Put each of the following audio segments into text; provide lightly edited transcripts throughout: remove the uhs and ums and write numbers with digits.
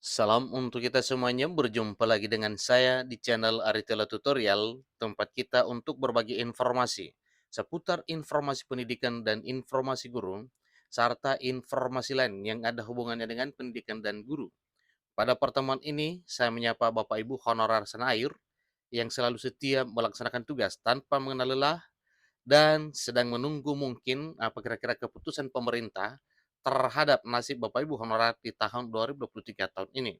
Salam untuk kita semuanya, berjumpa lagi dengan saya di channel Aritela Tutorial, tempat kita untuk berbagi informasi seputar informasi pendidikan dan informasi guru, serta informasi lain yang ada hubungannya dengan pendidikan dan guru. Pada pertemuan ini, saya menyapa Bapak Ibu honorer senair yang selalu setia melaksanakan tugas tanpa mengenal lelah dan sedang menunggu mungkin apa kira-kira keputusan pemerintah terhadap nasib Bapak Ibu honorer di tahun 2023 tahun ini.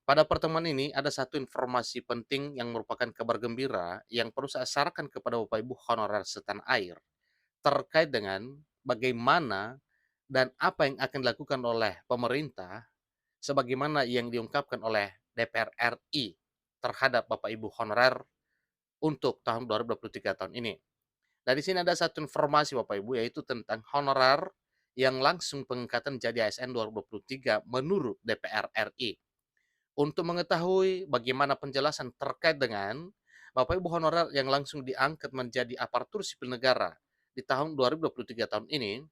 Pada pertemuan ini ada satu informasi penting yang merupakan kabar gembira yang perlu saya sarankan kepada Bapak Ibu honorer setanah air terkait dengan bagaimana dan apa yang akan dilakukan oleh pemerintah sebagaimana yang diungkapkan oleh DPR RI terhadap Bapak Ibu honorer untuk tahun 2023 tahun ini. Nah, di sini ada satu informasi Bapak Ibu yaitu tentang honorer yang langsung pengangkatan jadi ASN 2023 menurut DPR RI. Untuk mengetahui bagaimana penjelasan terkait dengan Bapak Ibu honorer yang langsung diangkat menjadi aparatur sipil negara di tahun 2023 tahun ini,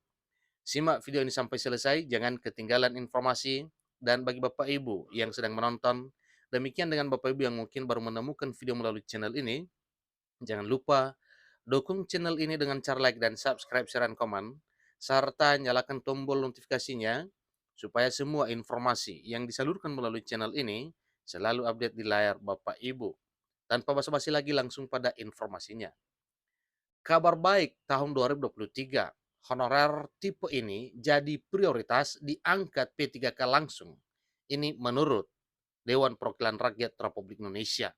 simak video ini sampai selesai, jangan ketinggalan informasi. Dan bagi Bapak Ibu yang sedang menonton, demikian dengan Bapak Ibu yang mungkin baru menemukan video melalui channel ini, jangan lupa dukung channel ini dengan cara like dan subscribe, share, dan komen, serta nyalakan tombol notifikasinya supaya semua informasi yang disalurkan melalui channel ini selalu update di layar Bapak Ibu. Tanpa basa-basi lagi langsung pada informasinya. Kabar baik tahun 2023, honorer tipe ini jadi prioritas diangkat P3K langsung. Ini menurut Dewan Perwakilan Rakyat Republik Indonesia.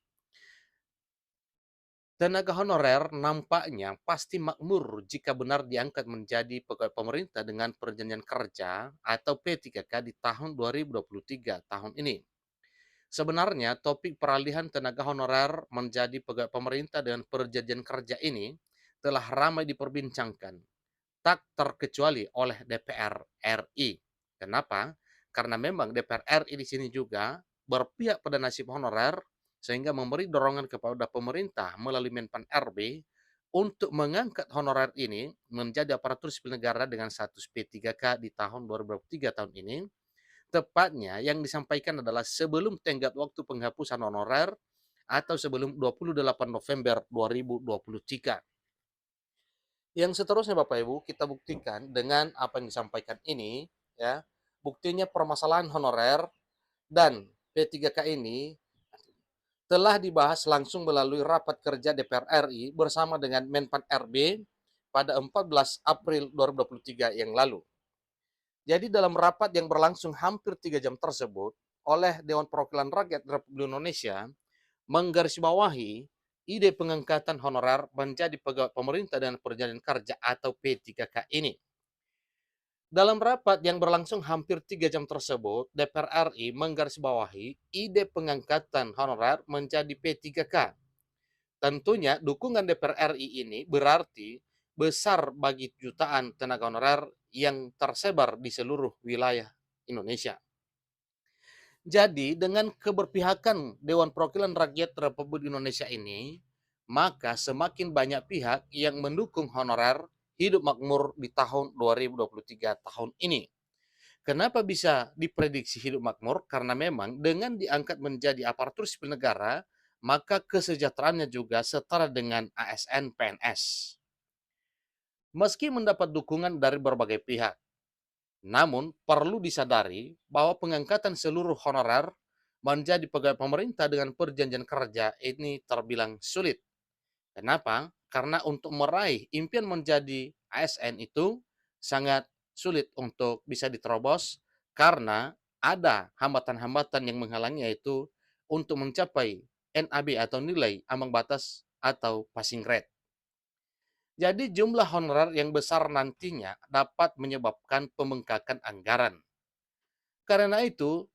Tenaga honorer nampaknya pasti makmur jika benar diangkat menjadi pegawai pemerintah dengan perjanjian kerja atau P3K di tahun 2023 tahun ini. Sebenarnya topik peralihan tenaga honorer menjadi pegawai pemerintah dengan perjanjian kerja ini telah ramai diperbincangkan, tak terkecuali oleh DPR RI. Kenapa? Karena memang DPR RI di sini juga berpihak pada nasib honorer sehingga memberi dorongan kepada pemerintah melalui Menpan RB untuk mengangkat honorer ini menjadi aparatur sipil negara dengan status P3K di tahun 2023 tahun ini. Tepatnya yang disampaikan adalah sebelum tenggat waktu penghapusan honorer atau sebelum 28 November 2023. Yang seterusnya Bapak Ibu, kita buktikan dengan apa yang disampaikan ini, ya. Buktinya permasalahan honorer dan P3K ini telah dibahas langsung melalui rapat kerja DPR RI bersama dengan Menpan RB pada 14 April 2023 yang lalu. Jadi dalam rapat yang berlangsung hampir 3 jam tersebut, oleh Dewan Perwakilan Rakyat Republik Indonesia menggarisbawahi ide pengangkatan honorer menjadi pegawai pemerintah dan perjanjian kerja atau P3K ini. Dalam rapat yang berlangsung hampir 3 jam tersebut, DPR RI menggarisbawahi ide pengangkatan honorer menjadi P3K. Tentunya dukungan DPR RI ini berarti besar bagi jutaan tenaga honorer yang tersebar di seluruh wilayah Indonesia. Jadi dengan keberpihakan Dewan Perwakilan Rakyat Republik Indonesia ini, maka semakin banyak pihak yang mendukung honorer hidup makmur di tahun 2023 tahun ini. Kenapa bisa diprediksi hidup makmur? Karena memang dengan diangkat menjadi aparatur sipil negara, maka kesejahteraannya juga setara dengan ASN PNS. Meski mendapat dukungan dari berbagai pihak, namun perlu disadari bahwa pengangkatan seluruh honorer menjadi pegawai pemerintah dengan perjanjian kerja ini terbilang sulit. Kenapa? Karena untuk meraih impian menjadi ASN itu sangat sulit untuk bisa diterobos karena ada hambatan-hambatan yang menghalangi yaitu untuk mencapai NAB atau nilai ambang batas atau passing grade. Jadi jumlah honorer yang besar nantinya dapat menyebabkan pembengkakan anggaran. Karena itu,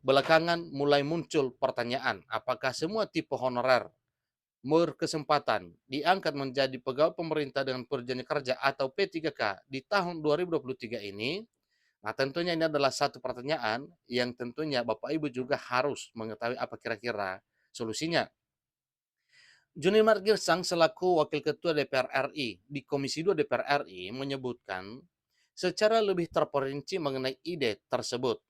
belakangan mulai muncul pertanyaan, apakah semua tipe honorer berkesempatan diangkat menjadi pegawai pemerintah dengan perjanjian kerja atau P3K di tahun 2023 ini? Nah, tentunya ini adalah satu pertanyaan yang tentunya Bapak Ibu juga harus mengetahui apa kira-kira solusinya. Junimar Girsang selaku Wakil Ketua DPR RI di Komisi 2 DPR RI menyebutkan secara lebih terperinci mengenai ide tersebut.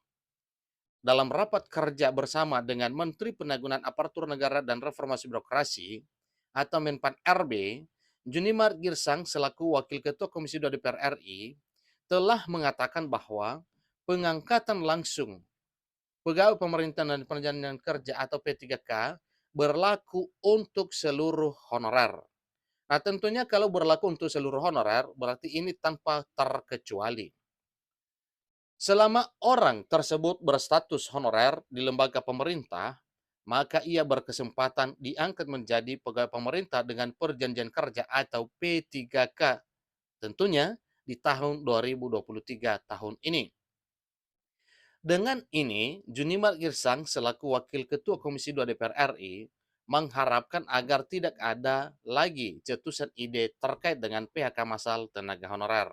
dalam rapat kerja bersama dengan Menteri Penanggulangan Aparatur Negara dan Reformasi Birokrasi atau Menpan RB, Junimar Girsang selaku Wakil Ketua Komisi 2 DPR RI telah mengatakan bahwa pengangkatan langsung pegawai pemerintahan dan perjalanan kerja atau P3K berlaku untuk seluruh honorer. Nah, tentunya kalau berlaku untuk seluruh honorer, berarti ini tanpa terkecuali. Selama orang tersebut berstatus honorer di lembaga pemerintah, maka ia berkesempatan diangkat menjadi pegawai pemerintah dengan perjanjian kerja atau P3K, tentunya di tahun 2023 tahun ini. Dengan ini, Junimar Girsang selaku Wakil Ketua Komisi 2 DPR RI mengharapkan agar tidak ada lagi cetusan ide terkait dengan PHK massal tenaga honorer.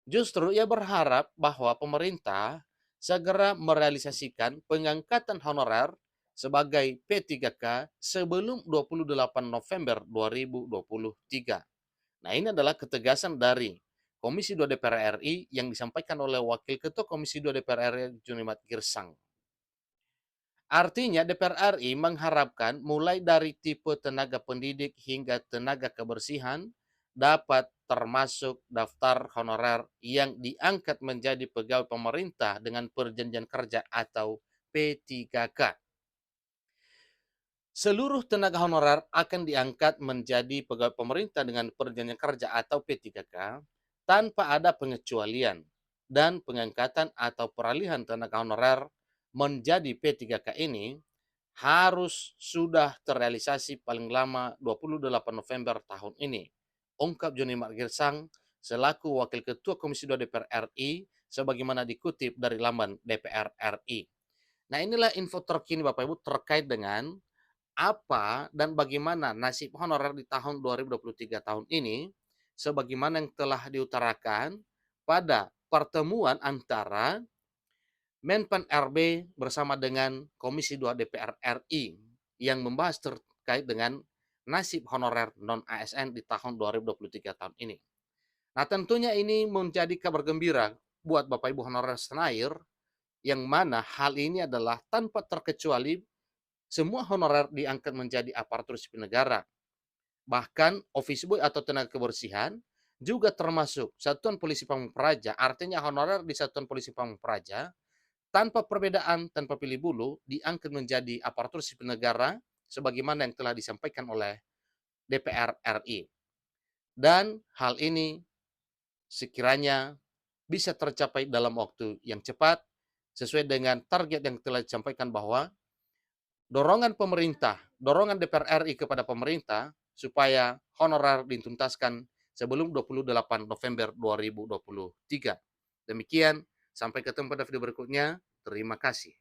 Justru ia berharap bahwa pemerintah segera merealisasikan pengangkatan honorer sebagai P3K sebelum 28 November 2023. Nah, ini adalah ketegasan dari Komisi 2 DPR RI yang disampaikan oleh Wakil Ketua Komisi 2 DPR RI Junimat Girsang. Artinya DPR RI mengharapkan mulai dari tipe tenaga pendidik hingga tenaga kebersihan dapat termasuk daftar honorer yang diangkat menjadi pegawai pemerintah dengan perjanjian kerja atau P3K. Seluruh tenaga honorer akan diangkat menjadi pegawai pemerintah dengan perjanjian kerja atau P3K tanpa ada pengecualian, dan pengangkatan atau peralihan tenaga honorer menjadi P3K ini harus sudah terrealisasi paling lama 28 November tahun ini. Ungkap Joni Margirsang selaku Wakil Ketua Komisi 2 DPR RI sebagaimana dikutip dari laman DPR RI. Nah, inilah info terkini Bapak Ibu terkait dengan apa dan bagaimana nasib honorer di tahun 2023 tahun ini, sebagaimana yang telah diutarakan pada pertemuan antara Menpan RB bersama dengan Komisi 2 DPR RI yang membahas terkait dengan nasib honorer non-ASN di tahun 2023 tahun ini. Nah, tentunya ini menjadi kabar gembira buat Bapak Ibu honorer senair, yang mana hal ini adalah tanpa terkecuali semua honorer diangkat menjadi aparatur sipil negara. Bahkan office boy atau tenaga kebersihan juga termasuk Satuan Polisi Pamung Praja. Artinya honorer di Satuan Polisi Pamung Praja tanpa perbedaan, tanpa pilih bulu, diangkat menjadi aparatur sipil negara sebagaimana yang telah disampaikan oleh DPR RI. Dan hal ini sekiranya bisa tercapai dalam waktu yang cepat sesuai dengan target yang telah disampaikan bahwa dorongan pemerintah, dorongan DPR RI kepada pemerintah supaya honorer dituntaskan sebelum 28 November 2023. Demikian, sampai ketemu pada video berikutnya. Terima kasih.